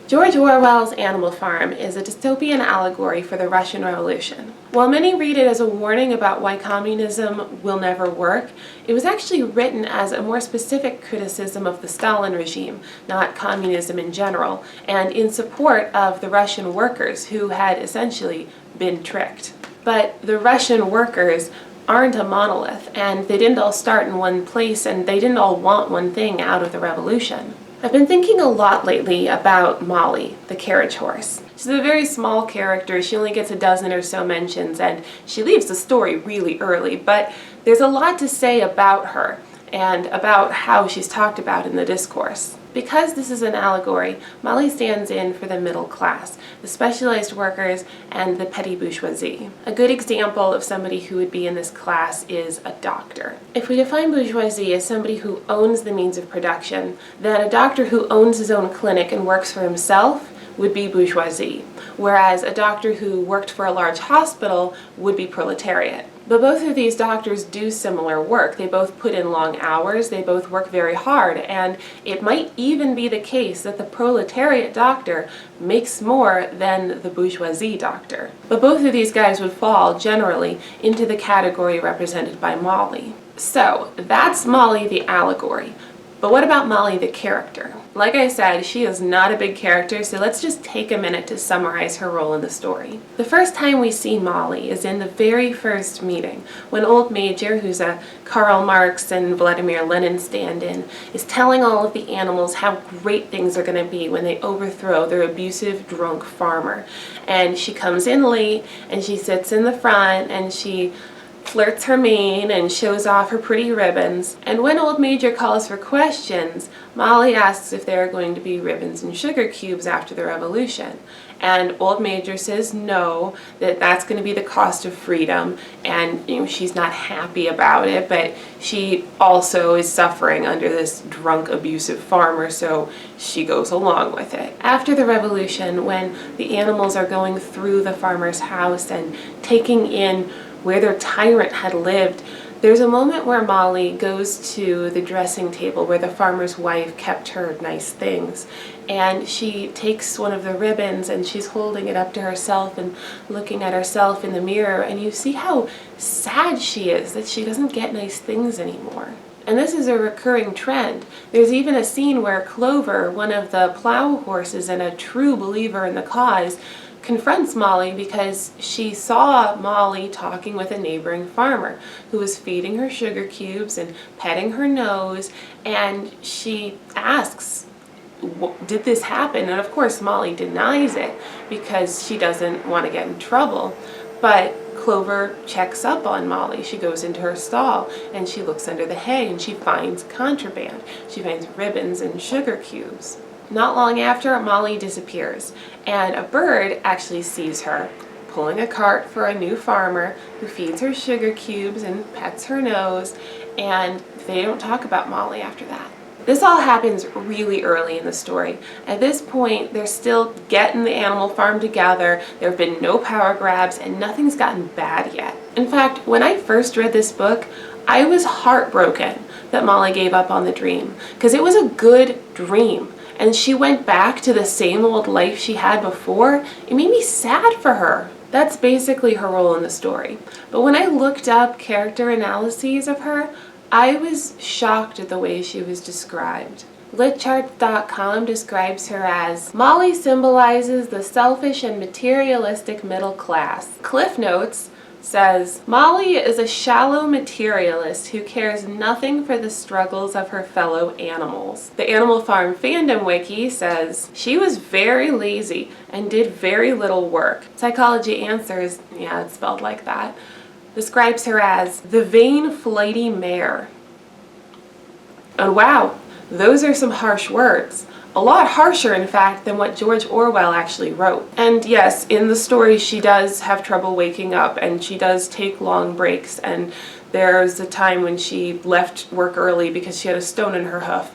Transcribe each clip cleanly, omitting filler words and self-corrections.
George Orwell's Animal Farm is a dystopian allegory for the Russian Revolution. While many read it as a warning about why communism will never work, it was actually written as a more specific criticism of the Stalin regime, not communism in general, and in support of the Russian workers who had essentially been tricked. But the Russian workers aren't a monolith, and they didn't all start in one place, and they didn't all want one thing out of the revolution. I've been thinking a lot lately about Mollie, the carriage horse. She's a very small character. She only gets a dozen or so mentions, and she leaves the story really early, but there's a lot to say about her and about how she's talked about in the discourse. Because this is an allegory, Mollie stands in for the middle class, the specialized workers, and the petty bourgeoisie. A good example of somebody who would be in this class is a doctor. If we define bourgeoisie as somebody who owns the means of production, then a doctor who owns his own clinic and works for himself would be bourgeoisie, whereas a doctor who worked for a large hospital would be proletariat. But both of these doctors do similar work. They both put in long hours, they both work very hard, and it might even be the case that the proletariat doctor makes more than the bourgeoisie doctor. But both of these guys would fall, generally, into the category represented by Mollie. So, that's Mollie the allegory. But what about Mollie the character? Like I said, she is not a big character, so let's just take a minute to summarize her role in the story. The first time we see Mollie is in the very first meeting, when Old Major, who's a Karl Marx and Vladimir Lenin stand-in, is telling all of the animals how great things are going to be when they overthrow their abusive, drunk farmer. And she comes in late, and she sits in the front, and she flirts her mane and shows off her pretty ribbons. And when Old Major calls for questions, Mollie asks if there are going to be ribbons and sugar cubes after the revolution. And Old Major says no, that that's going to be the cost of freedom, and she's not happy about it, but she also is suffering under this drunk, abusive farmer, so she goes along with it. After the revolution, when the animals are going through the farmer's house and taking in where their tyrant had lived, there's a moment where Mollie goes to the dressing table where the farmer's wife kept her nice things, and she takes one of the ribbons and she's holding it up to herself and looking at herself in the mirror, and you see how sad she is that she doesn't get nice things anymore. And this is a recurring trend. There's even a scene where Clover, one of the plow horses and a true believer in the cause, confronts Mollie because she saw Mollie talking with a neighboring farmer who was feeding her sugar cubes and petting her nose, and she asks, did this happen? And of course Mollie denies it because she doesn't want to get in trouble. But Clover checks up on Mollie. She goes into her stall and she looks under the hay and she finds contraband. She finds ribbons and sugar cubes. Not long after, Mollie disappears, and a bird actually sees her pulling a cart for a new farmer who feeds her sugar cubes and pets her nose, and they don't talk about Mollie after that. This all happens really early in the story. At this point, they're still getting the animal farm together, there have been no power grabs, and nothing's gotten bad yet. In fact, when I first read this book, I was heartbroken that Mollie gave up on the dream, because it was a good dream. And she went back to the same old life she had before. It made me sad for her. That's basically her role in the story. But when I looked up character analyses of her, I was shocked at the way she was described. Litcharts.com describes her as, Mollie symbolizes the selfish and materialistic middle class. Cliff Notes says, Mollie is a shallow materialist who cares nothing for the struggles of her fellow animals. The Animal Farm Fandom Wiki says, she was very lazy and did very little work. Psychology Answers, yeah, it's spelled like that, describes her as the vain, flighty mare. And wow, those are some harsh words. A lot harsher, in fact, than what George Orwell actually wrote. And yes, in the story she does have trouble waking up, and she does take long breaks, and there's a time when she left work early because she had a stone in her hoof.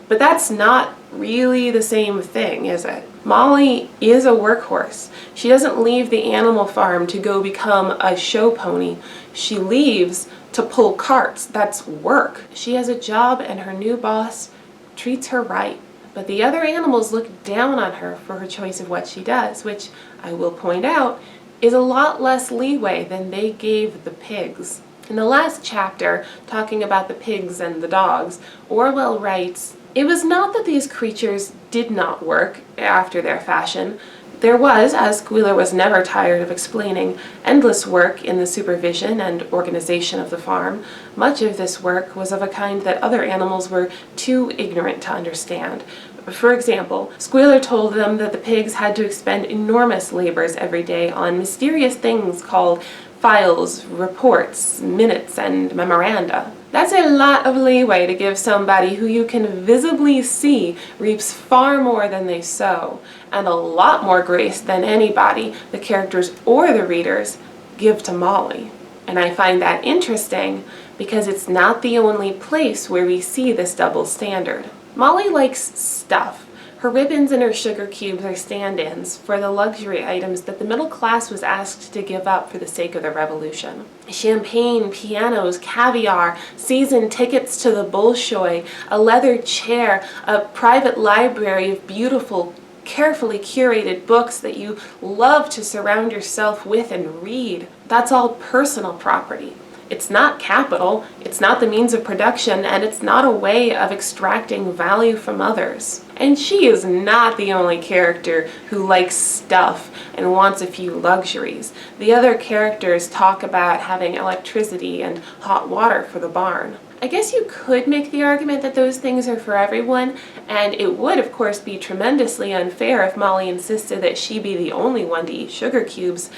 But that's not really the same thing, is it? Mollie is a workhorse. She doesn't leave the animal farm to go become a show pony. She leaves to pull carts. That's work. She has a job, and her new boss treats her right. But the other animals look down on her for her choice of what she does, which I will point out is a lot less leeway than they gave the pigs. In the last chapter, talking about the pigs and the dogs, Orwell writes, "It was not that these creatures did not work after their fashion. There was, as Squealer was never tired of explaining, endless work in the supervision and organization of the farm. Much of this work was of a kind that other animals were too ignorant to understand. For example, Squealer told them that the pigs had to expend enormous labors every day on mysterious things called files, reports, minutes, and memoranda. That's a lot of leeway to give somebody who you can visibly see reaps far more than they sow, and a lot more grace than anybody, the characters or the readers, give to Mollie." And I find that interesting because it's not the only place where we see this double standard. Mollie likes stuff. Her ribbons and her sugar cubes are stand-ins for the luxury items that the middle class was asked to give up for the sake of the revolution. Champagne, pianos, caviar, season tickets to the Bolshoi, a leather chair, a private library of beautiful, carefully curated books that you love to surround yourself with and read. That's all personal property. It's not capital, it's not the means of production, and it's not a way of extracting value from others. And she is not the only character who likes stuff and wants a few luxuries. The other characters talk about having electricity and hot water for the barn. I guess you could make the argument that those things are for everyone, and it would of course be tremendously unfair if Mollie insisted that she be the only one to eat sugar cubes,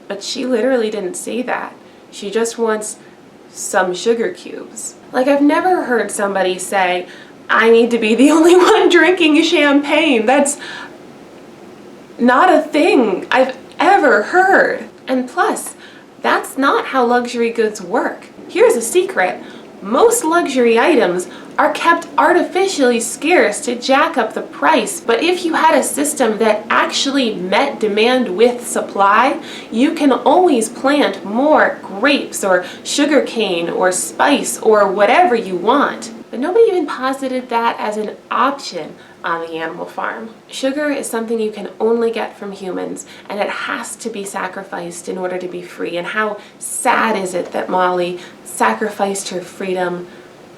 but she literally didn't say that. She just wants some sugar cubes. Like, I've never heard somebody say, "I need to be the only one drinking champagne." That's not a thing I've ever heard. And plus, that's not how luxury goods work. Here's a secret. Most luxury items are kept artificially scarce to jack up the price, but if you had a system that actually met demand with supply, you can always plant more grapes or sugarcane or spice or whatever you want. But nobody even posited that as an option on the animal farm. Sugar is something you can only get from humans, and it has to be sacrificed in order to be free. And how sad is it that Mollie sacrificed her freedom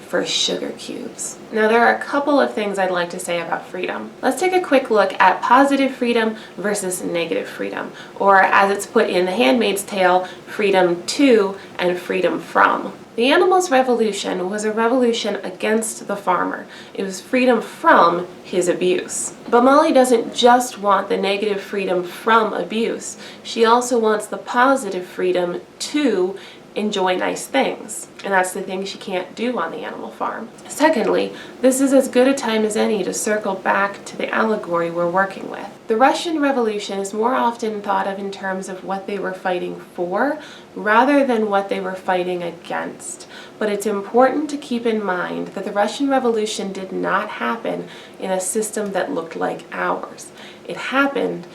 for sugar cubes? Now, there are a couple of things I'd like to say about freedom. Let's take a quick look at positive freedom versus negative freedom, or as it's put in The Handmaid's Tale, freedom to and freedom from. The animals' revolution was a revolution against the farmer. It was freedom from his abuse. But Mollie doesn't just want the negative freedom from abuse. She also wants the positive freedom to enjoy nice things. And that's the thing she can't do on the animal farm. Secondly, this is as good a time as any to circle back to the allegory we're working with. The Russian Revolution is more often thought of in terms of what they were fighting for rather than what they were fighting against. But it's important to keep in mind that the Russian Revolution did not happen in a system that looked like ours. It happened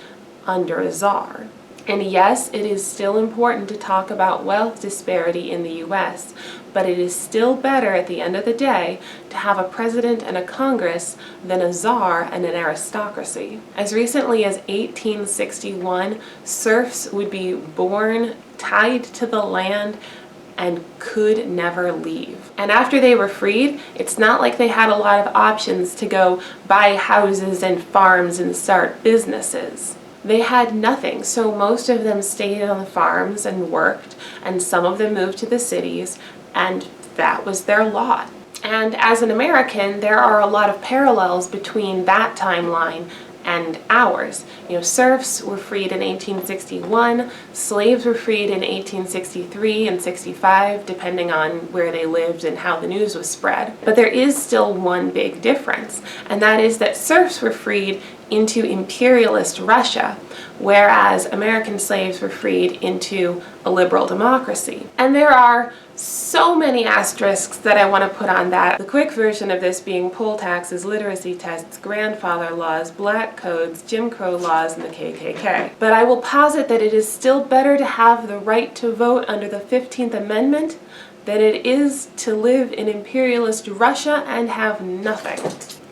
under a czar. And yes, it is still important to talk about wealth disparity in the US, but it is still better at the end of the day to have a president and a Congress than a czar and an aristocracy. As recently as 1861, serfs would be born tied to the land and could never leave. And after they were freed, it's not like they had a lot of options to go buy houses and farms and start businesses. They had nothing, so most of them stayed on the farms and worked, and some of them moved to the cities, and that was their lot. And as an American, there are a lot of parallels between that timeline and ours. You know, serfs were freed in 1861, slaves were freed in 1863 and 65, depending on where they lived and how the news was spread. But there is still one big difference, and that is that serfs were freed into imperialist Russia, whereas American slaves were freed into a liberal democracy. And there are so many asterisks that I want to put on that. The quick version of this being poll taxes, literacy tests, grandfather laws, black codes, Jim Crow laws, and the KKK. But I will posit that it is still better to have the right to vote under the 15th Amendment than it is to live in imperialist Russia and have nothing.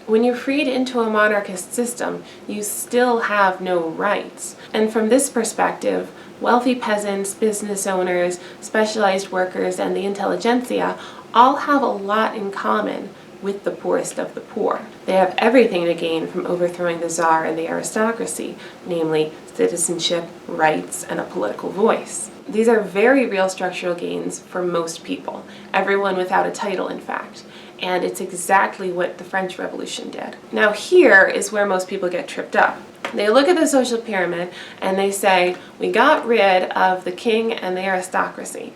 When you're freed into a monarchist system, you still have no rights. And from this perspective, wealthy peasants, business owners, specialized workers, and the intelligentsia all have a lot in common with the poorest of the poor. They have everything to gain from overthrowing the Tsar and the aristocracy, namely citizenship, rights, and a political voice. These are very real structural gains for most people, everyone without a title, in fact. And it's exactly what the French Revolution did. Now here is where most people get tripped up. They look at the social pyramid and they say, we got rid of the king and the aristocracy,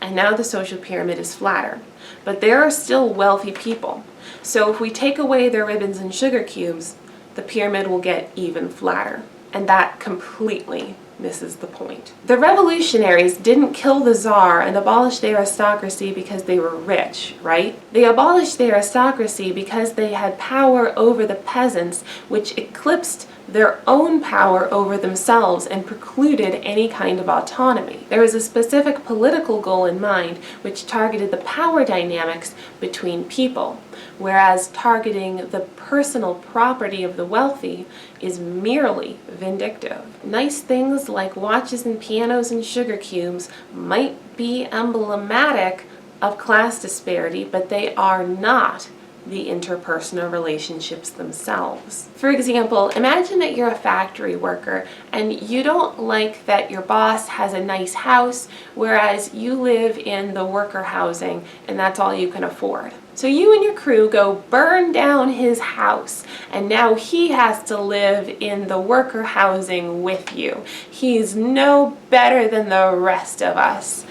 and now the social pyramid is flatter. But there are still wealthy people. So if we take away their ribbons and sugar cubes, the pyramid will get even flatter. And that completely misses the point. The revolutionaries didn't kill the Tsar and abolish the aristocracy because they were rich, right? They abolished the aristocracy because they had power over the peasants, which eclipsed their own power over themselves and precluded any kind of autonomy. There was a specific political goal in mind which targeted the power dynamics between people, whereas targeting the personal property of the wealthy is merely vindictive. Nice things like watches and pianos and sugar cubes might be emblematic of class disparity, but they are not the interpersonal relationships themselves. For example, imagine that you're a factory worker and you don't like that your boss has a nice house, whereas you live in the worker housing and that's all you can afford. So you and your crew go burn down his house, and now he has to live in the worker housing with you. He's no better than the rest of us.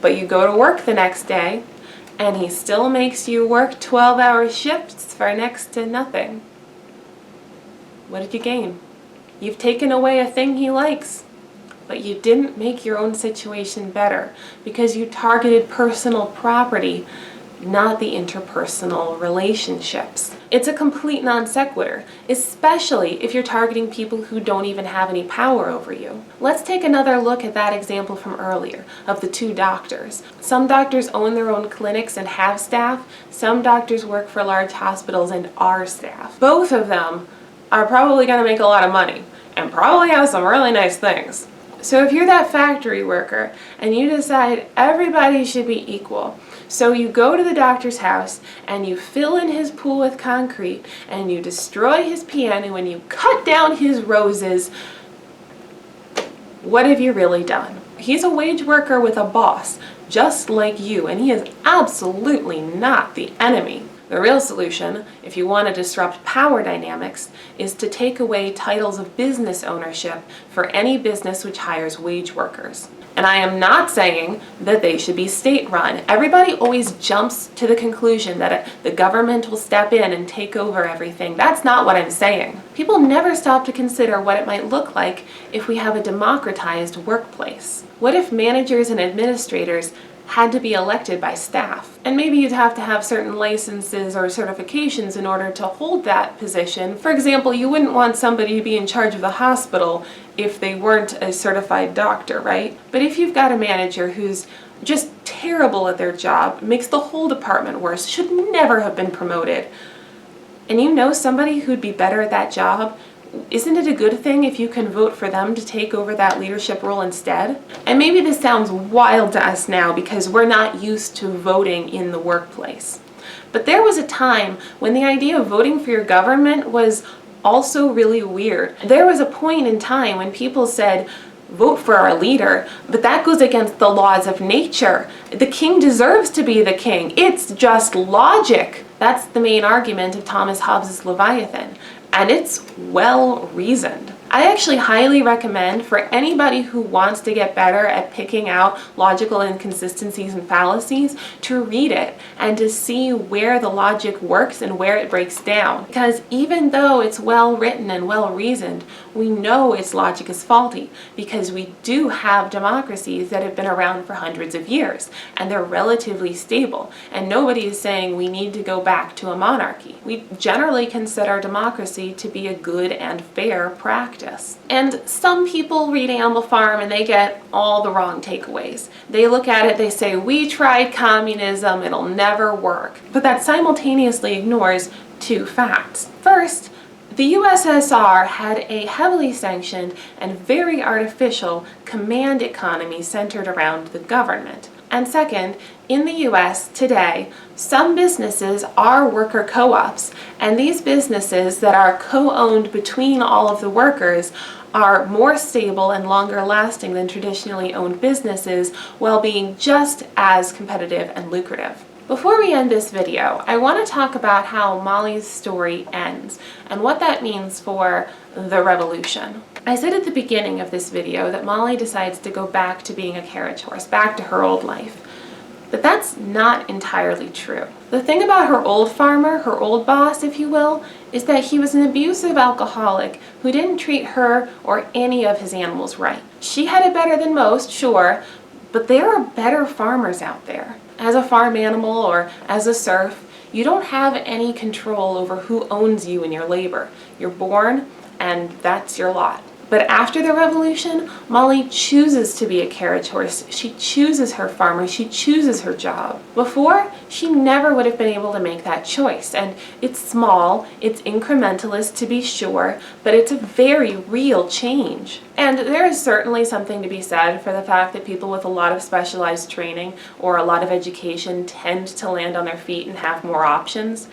But you go to work the next day, and he still makes you work 12-hour shifts for next to nothing. What did you gain? You've taken away a thing he likes, but you didn't make your own situation better because you targeted personal property, not the interpersonal relationships. It's a complete non sequitur, especially if you're targeting people who don't even have any power over you. Let's take another look at that example from earlier of the two doctors. Some doctors own their own clinics and have staff. Some doctors work for large hospitals and are staff. Both of them are probably going to make a lot of money and probably have some really nice things. So if you're that factory worker and you decide everybody should be equal, so you go to the doctor's house and you fill in his pool with concrete and you destroy his piano and you cut down his roses, what have you really done? He's a wage worker with a boss, just like you, and he is absolutely not the enemy. The real solution, if you want to disrupt power dynamics, is to take away titles of business ownership for any business which hires wage workers. And I am not saying that they should be state-run. Everybody always jumps to the conclusion that the government will step in and take over everything. That's not what I'm saying. People never stop to consider what it might look like if we have a democratized workplace. What if managers and administrators had to be elected by staff? And maybe you'd have to have certain licenses or certifications in order to hold that position. For example, you wouldn't want somebody to be in charge of the hospital if they weren't a certified doctor, right? But if you've got a manager who's just terrible at their job, makes the whole department worse, should never have been promoted, and you know somebody who'd be better at that job, isn't it a good thing if you can vote for them to take over that leadership role instead? And maybe this sounds wild to us now because we're not used to voting in the workplace. But there was a time when the idea of voting for your government was also really weird. There was a point in time when people said, vote for our leader, but that goes against the laws of nature. The king deserves to be the king. It's just logic. That's the main argument of Thomas Hobbes' Leviathan. And it's well reasoned. I actually highly recommend for anybody who wants to get better at picking out logical inconsistencies and fallacies to read it and to see where the logic works and where it breaks down. Because even though it's well written and well reasoned, we know its logic is faulty because we do have democracies that have been around for hundreds of years and they're relatively stable, and nobody is saying we need to go back to a monarchy. We generally consider democracy to be a good and fair practice. And some people read Animal Farm and they get all the wrong takeaways. They look at it, they say, we tried communism, it'll never work. But that simultaneously ignores two facts. First, the USSR had a heavily sanctioned and very artificial command economy centered around the government. And second, in the US today, some businesses are worker co-ops, and these businesses that are co-owned between all of the workers are more stable and longer lasting than traditionally owned businesses, while being just as competitive and lucrative. Before we end this video, I want to talk about how Mollie's story ends and what that means for the revolution. I said at the beginning of this video that Mollie decides to go back to being a carriage horse, back to her old life. But that's not entirely true. The thing about her old farmer, her old boss, if you will, is that he was an abusive alcoholic who didn't treat her or any of his animals right. She had it better than most, sure, but there are better farmers out there. As a farm animal or as a serf, you don't have any control over who owns you and your labor. You're born, and that's your lot. But after the revolution, Mollie chooses to be a carriage horse. She chooses her farmer. She chooses her job. Before, she never would have been able to make that choice. And it's small, it's incrementalist to be sure, but it's a very real change. And there is certainly something to be said for the fact that people with a lot of specialized training or a lot of education tend to land on their feet and have more options.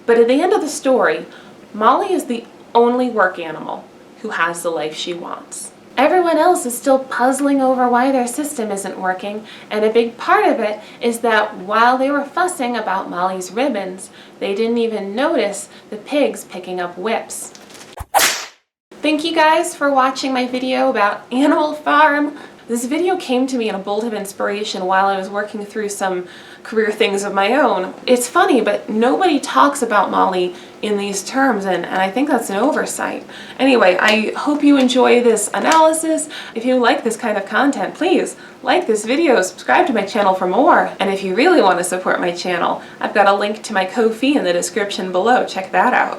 But at the end of the story, Mollie is the only work animal who has the life she wants. Everyone else is still puzzling over why their system isn't working, and a big part of it is that while they were fussing about Mollie's ribbons, they didn't even notice the pigs picking up whips. Thank you guys for watching my video about Animal Farm. This video came to me in a bolt of inspiration while I was working through some career things of my own. It's funny, but nobody talks about Mollie in these terms, and I think that's an oversight. Anyway, I hope you enjoy this analysis. If you like this kind of content, please like this video, subscribe to my channel for more, and if you really want to support my channel, I've got a link to my Ko-fi in the description below. Check that out.